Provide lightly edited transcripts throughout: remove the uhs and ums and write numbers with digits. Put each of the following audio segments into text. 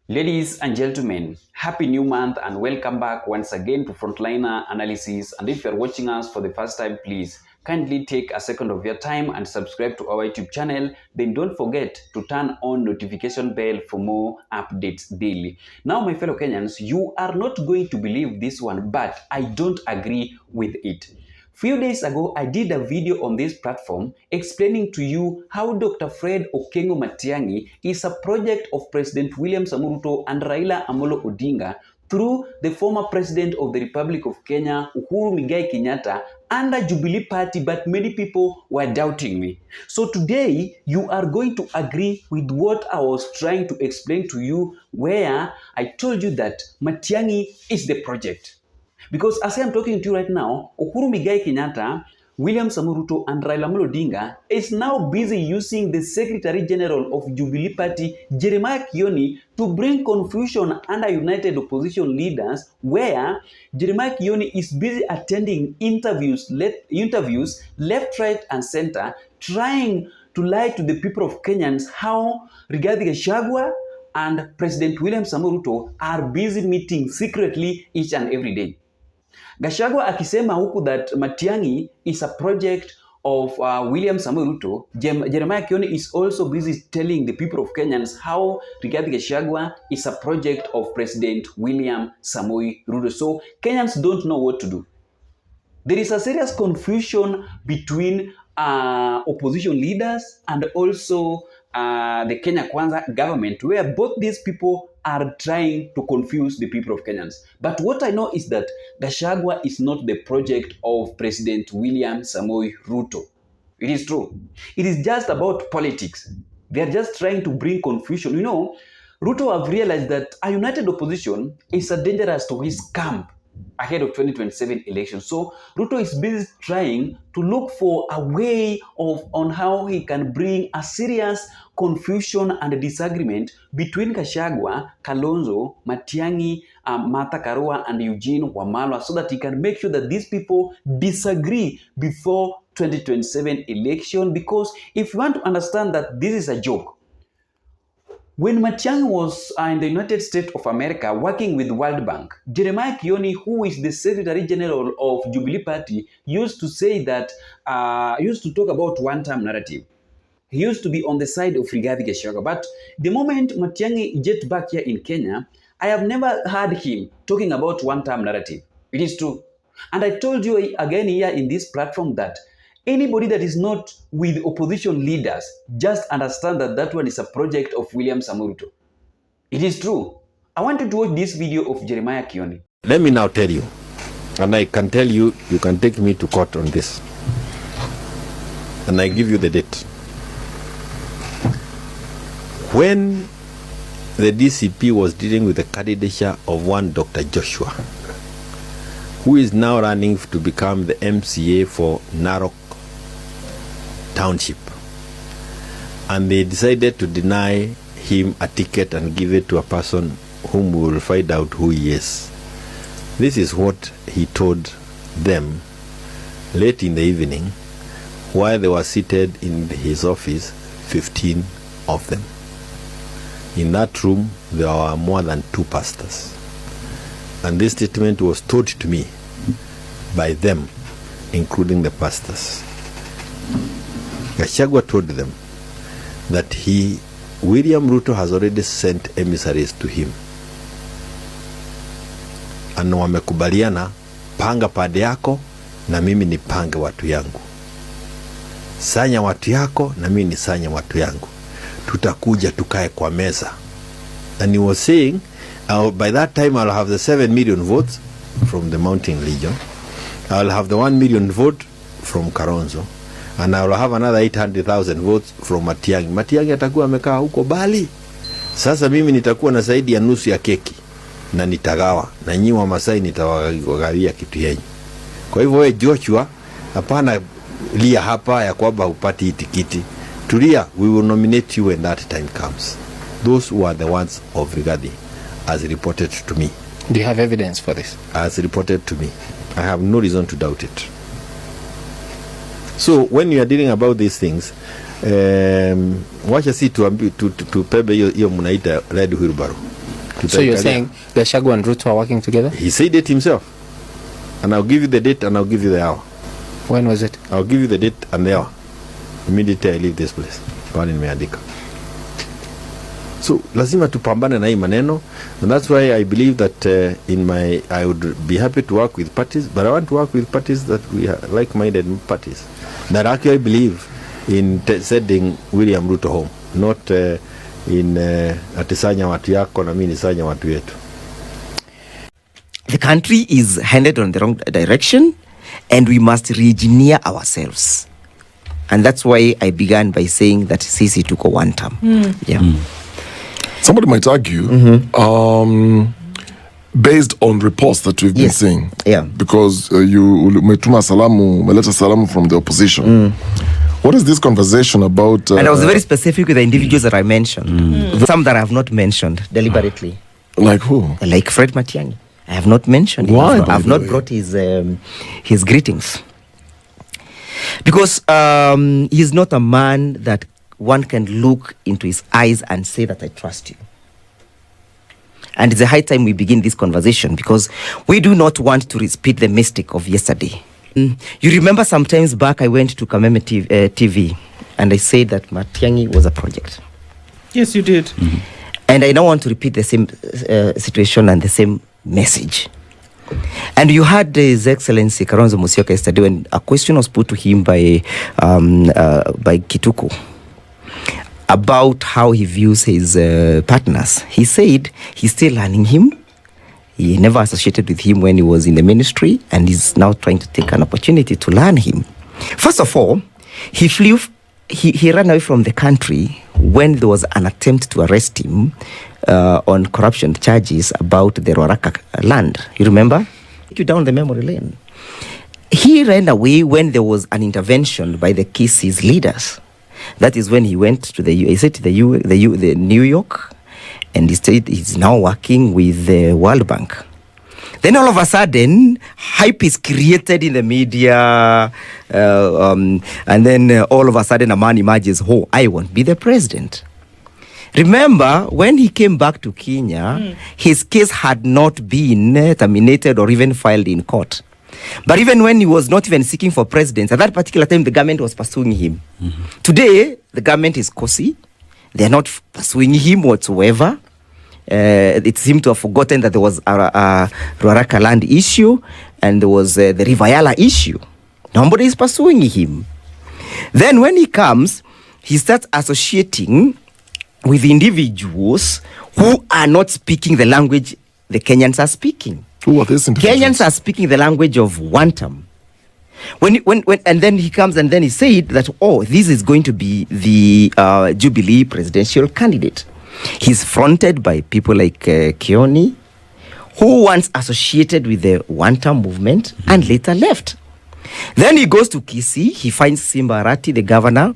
Ladies and gentlemen, happy new month and welcome back once again to Frontliner Analysis. And if you're watching us for the first time, please kindly take a second of your time and subscribe to our YouTube channel. Then don't forget to turn on notification bell for more updates daily. Now, my fellow Kenyans, you are not going to believe this one, but I don't agree with it. Few days ago, I did a video on this platform explaining to you how Dr. Fred Okengo Matiang'i is a project of President William Samoei Ruto and Raila Amolo Odinga through the former President of the Republic of Kenya, Uhuru Muigai Kenyatta, under Jubilee Party, but many people were doubting me. So today, you are going to agree with what I was trying to explain to you, where I told you that Matiang'i is the project. Because as I am talking to you right now, Uhuru Muigai Kenyatta, William Samoei Ruto, and Raila Amolo Odinga is now busy using the Secretary General of Jubilee Party, Jeremiah Kioni, to bring confusion under United Opposition leaders, where Jeremiah Kioni is busy attending interviews left, right, and center, trying to lie to the people of Kenyans how Ruto Gachagua and President William Samoei Ruto are busy meeting secretly each and every day. Gachagua akisema huku that Matiang'i is a project of William Samoei Ruto. Jeremiah Kioni is also busy telling the people of Kenyans how Ruto Gachagua is a project of President William Samoei Ruto. So Kenyans don't know what to do. There is a serious confusion between opposition leaders and also the Kenya Kwanza government, where both these people are trying to confuse the people of Kenyans. But what I know is that Gachagua is not the project of President William Samoei Ruto. It is true. It is just about politics. They are just trying to bring confusion. You know, Ruto have realized that a united opposition is a dangerous to his camp ahead of 2027 elections. So Ruto is busy trying to look for a way on how he can bring a serious confusion and disagreement between Gachagua, Kalonzo, Matiang'i, Martha Karua, and Eugene Wamalwa, so that he can make sure that these people disagree before 2027 election. Because if you want to understand that this is a joke, when Matiang'i was in the United States of America working with World Bank, Jeremiah Kioni, who is the Secretary General of Jubilee Party, used to say that, used to talk about one-term narrative. He used to be on the side of Ruto Gachagua. But the moment Matiang'i jet back here in Kenya, I have never heard him talking about one-term narrative. It is true. And I told you again here in this platform that anybody that is not with opposition leaders, just understand that that one is a project of William Samoei Ruto. It is true. I want you to watch this video of Jeremiah Kioni. Let me now tell you, and I can tell you, you can take me to court on this. And I give you the date. When the DCP was dealing with the candidature of one Dr. Joshua, who is now running to become the MCA for Narok Township, and they decided to deny him a ticket and give it to a person whom we will find out who he is. This is what he told them late in the evening while they were seated in his office, 15 of them. In that room there were more than 2 pastors, and this statement was told to me by them, including the pastors. Gachagua told them that William Ruto has already sent emissaries to him, and wamekubaliana, panga pande yako na mimi ni pange watu yangu, sanya watu yako na mimi ni sanya watu yangu, tutakuja tukae kwa meza. And he was saying, by that time I'll have the 7 million votes from the Mountain Legion, I'll have the 1 million vote from Kalonzo, and I will have another 800,000 votes from Matiang'i. Matiang'i atakuwa amekaa huko Bali. Sasa mimi nitakuwa na zaidi ya nusu ya keki na nitagawa, na nyinyi wa Masai nitawagawia kitu yenu. Kwa hivyo wewe Joshua, hapana lia hapa ya kwamba upati tikiti. Tulia, we will nominate you when that time comes. Those were the ones of Rigathi, as reported to me. Do you have evidence for this? As reported to me. I have no reason to doubt it. So when you are dealing about these things, wacha si tupepe hiyo mnaita red wheelbarrow. So you're saying Gachagua and Ruto are working together? He said it himself. And I'll give you the date and I'll give you the hour. When was it? I'll give you the date and the hour. Immediately I leave this place. Pale nimeandika. So lazima tupambane na hii maneno, and that's why I believe that I would be happy to work with parties, but I want to work with parties that we are like-minded parties that actually believe in sending William Ruto home, not in atisanya watu yako na mimi nisanya watu yetu. The country is headed on the wrong direction, and we must re-engineer ourselves. And that's why I began by saying that Sisi took a one term. Yeah. Somebody might argue, based on reports that we've been seeing, because you umetuma salamu, umeleta salamu from the opposition. What is this conversation about? And I was very specific with the individuals that I mentioned. Some that I have not mentioned deliberately. Like who? Like Fred Matiang'i. I have not mentioned him. Why? I've not brought his greetings. Because he's not a man that one can look into his eyes and say that I trust you. And it's a high time we begin this conversation, because we do not want to repeat the mistake of yesterday. You remember sometimes back I went to Kameme TV and I said that Matiang'i was a project. Yes, you did. And I now want to repeat the same situation and the same message. And you had His Excellency Kalonzo Musyoka yesterday when a question was put to him by Kituku about how he views his partners. He said he's still learning him. He never associated with him when he was in the ministry, and he's now trying to take an opportunity to learn him. First of all, he ran away from the country when there was an attempt to arrest him on corruption charges about the Ruaraka land. You remember? Take you down the memory lane. He ran away when there was an intervention by the Kisses leaders. That is when he went to the New York, and he's now working with the World Bank. Then all of a sudden, hype is created in the media, and then all of a sudden a man emerges, oh, I won't be the president. Remember, when he came back to Kenya, his case had not been terminated or even filed in court. But even when he was not even seeking for presidents, at that particular time, the government was pursuing him. Today, the government is cozy. They're not pursuing him whatsoever. It seemed to have forgotten that there was a Ruaraka land issue and there was the Rivayala issue. Nobody is pursuing him. Then when he comes, he starts associating with individuals who are not speaking the language the Kenyans are speaking. Who are these individuals? Kenyans are speaking the language of one term. And then he comes and then he said that, oh, this is going to be the Jubilee presidential candidate. He's fronted by people like Kioni, who once associated with the one-term movement and later left. Then he goes to Kisii. He finds Simba Arati, the governor.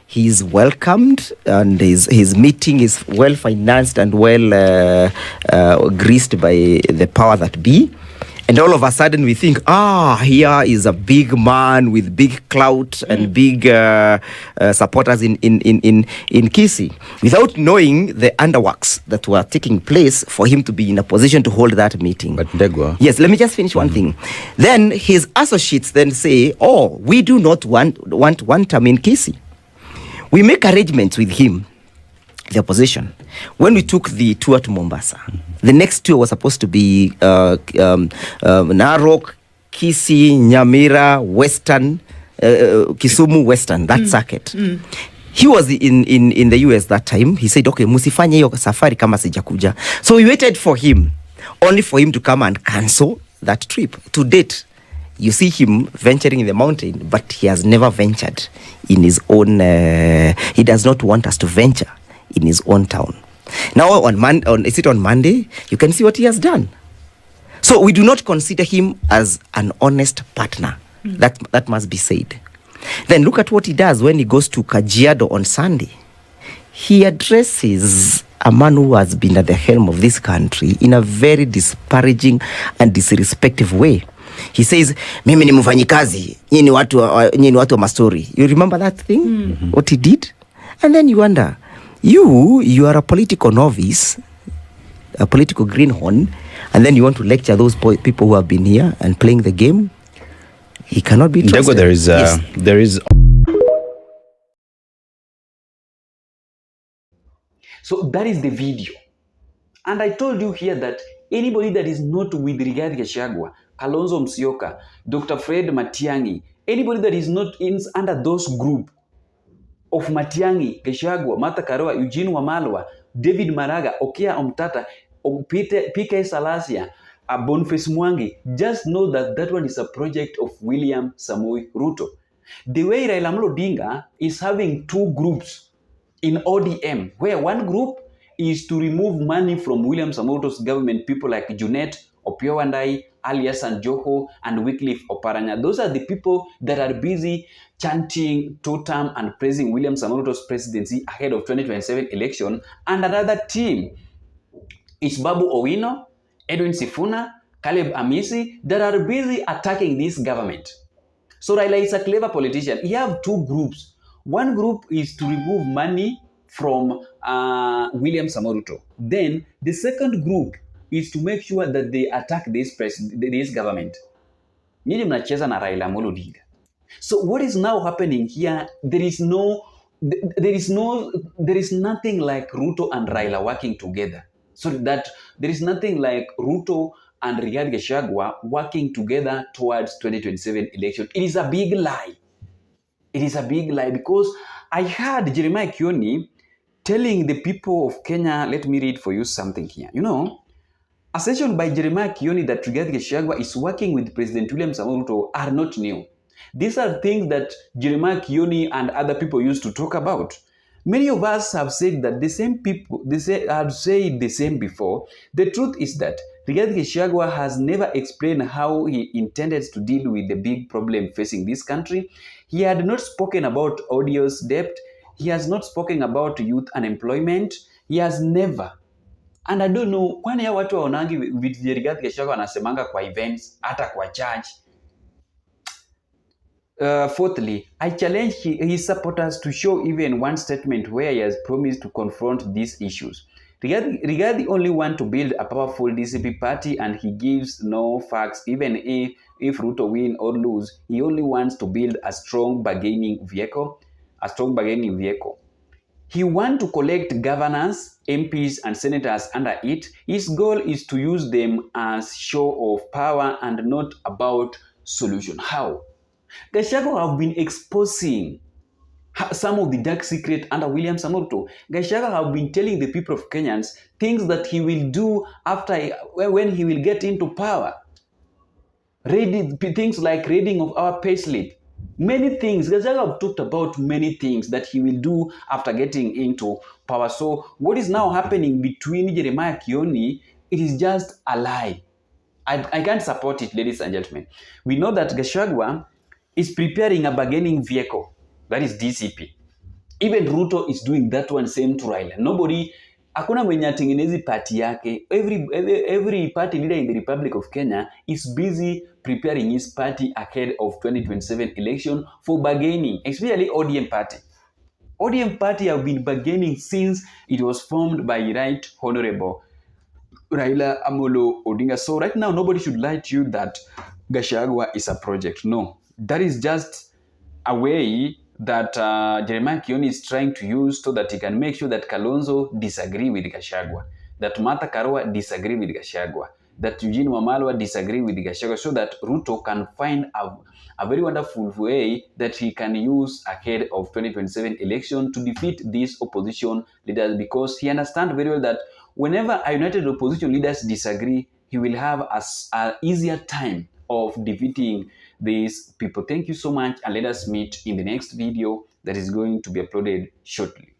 He's welcomed, and his meeting is well-financed and well-greased by the power that be. And all of a sudden we think, here is a big man with big clout and big supporters in Kisii, without knowing the underworks that were taking place for him to be in a position to hold that meeting. But Ndegwa. Yes, let me just finish one thing. Then his associates then say, we do not want one term in Kisii. We make arrangements with him, the opposition. When we took the tour to Mombasa, the next tour was supposed to be Narok, Kisii, Nyamira, Western, Kisumu, Western, that circuit. He was in the US that time. He said, okay, musifanye hiyo safari kama sijakuja. So we waited for him, only for him to come and cancel that trip. To date, you see him venturing in the mountain, but he has never ventured in his own, he does not want us to venture in his own town. Now on Monday, you can see what he has done. So we do not consider him as an honest partner. That must be said. Then look at what he does when he goes to Kajiado on Sunday. He addresses a man who has been at the helm of this country in a very disparaging and disrespectful way. He says, mimi ni mfanyikazi, nyinyi ni watu wa mastori. You remember that thing? What he did? And then you wonder, you are a political novice, a political greenhorn, and then you want to lecture those people who have been here and playing the game. He cannot be trusted. Ndego, there is. So that is the video. And I told you here that anybody that is not with Rigathi Gachagua, Kalonzo Musyoka, Dr. Fred Matiang'i, anybody that is not under those group of Matiang'i, Gachagua, Martha Karua, Eugene Wamalwa, David Maraga, Okia Omtata, PK Salasia, Boniface Mwangi, just know that that one is a project of William Samoei Ruto. The way Raila Amolo Odinga is having two groups in ODM, where one group is to remove money from William Samoei Ruto's government, people like Junet, Opiyo Wandayi, Ali Hassan Joho, and Wycliffe Oparanya. Those are the people that are busy chanting two-term and praising William Samoei Ruto's presidency ahead of 2027 election. And another team is Babu Owino, Edwin Sifuna, Caleb Amisi, that are busy attacking this government. So Raila is a clever politician. He have two groups. One group is to remove money from William Samoei Ruto. Then the second group is to make sure that they attack this government. Nyinyi mnacheza na Raila Amolo Odinga. So what is now happening here? There is nothing like Ruto and Raila working together. So that there is nothing like Ruto and Rigathi Gachagua working together towards 2027 election. It is a big lie. It is a big lie, because I heard Jeremiah Kioni telling the people of Kenya, let me read for you something here. You know, a session by Jeremiah Kioni that Rigathi Gachagua is working with President William Samoei Ruto are not new. These are things that Jeremiah Kioni and other people used to talk about. Many of us have said that the same people, have said the same before. The truth is that Rigathi Gachagua has never explained how he intended to deal with the big problem facing this country. He had not spoken about odious debt. He has not spoken about youth unemployment. He has never. And I don't know, kwani ya watu waonangi with Rigathi Gachagua anasemanga kwa events, hata kwa church. Fourthly, I challenge his supporters to show even one statement where he has promised to confront these issues. Rigathi only wants to build a powerful DCP party, and he gives no facts. Even if Ruto win or lose, he only wants to build a strong bargaining vehicle. He wants to collect governors, MPs, and senators under it. His goal is to use them as show of power and not about solution. How? Gachagua have been exposing some of the dark secret under William Samoei Ruto. Gachagua have been telling the people of Kenyans things that he will do when he will get into power. Things like raiding of our payslip. Many things. Gachagua have talked about many things that he will do after getting into power. So what is now happening between Jeremiah Kioni, it is just a lie. I can't support it, ladies and gentlemen. We know that Gachagua is preparing a bargaining vehicle, that is DCP. Even Ruto is doing that one, same to Raila. Nobody, hakuna mwenye atengenezi party yake. Every party leader in the Republic of Kenya is busy preparing his party ahead of 2027 election for bargaining, especially ODM party. ODM party have been bargaining since it was formed by Right Honorable Raila Amolo Odinga. So right now, nobody should lie to you that Gachagua is a project. No. That is just a way that Jeremiah Kioni is trying to use so that he can make sure that Kalonzo disagree with Gachagua, that Martha Karua disagree with Gachagua, that Eugene Wamalwa disagree with Gachagua, so that Ruto can find a very wonderful way that he can use ahead of 2027 election to defeat these opposition leaders, because he understands very well that whenever a united opposition leaders disagree, he will have an easier time of defeating these people. Thank you so much, and let us meet in the next video that is going to be uploaded shortly.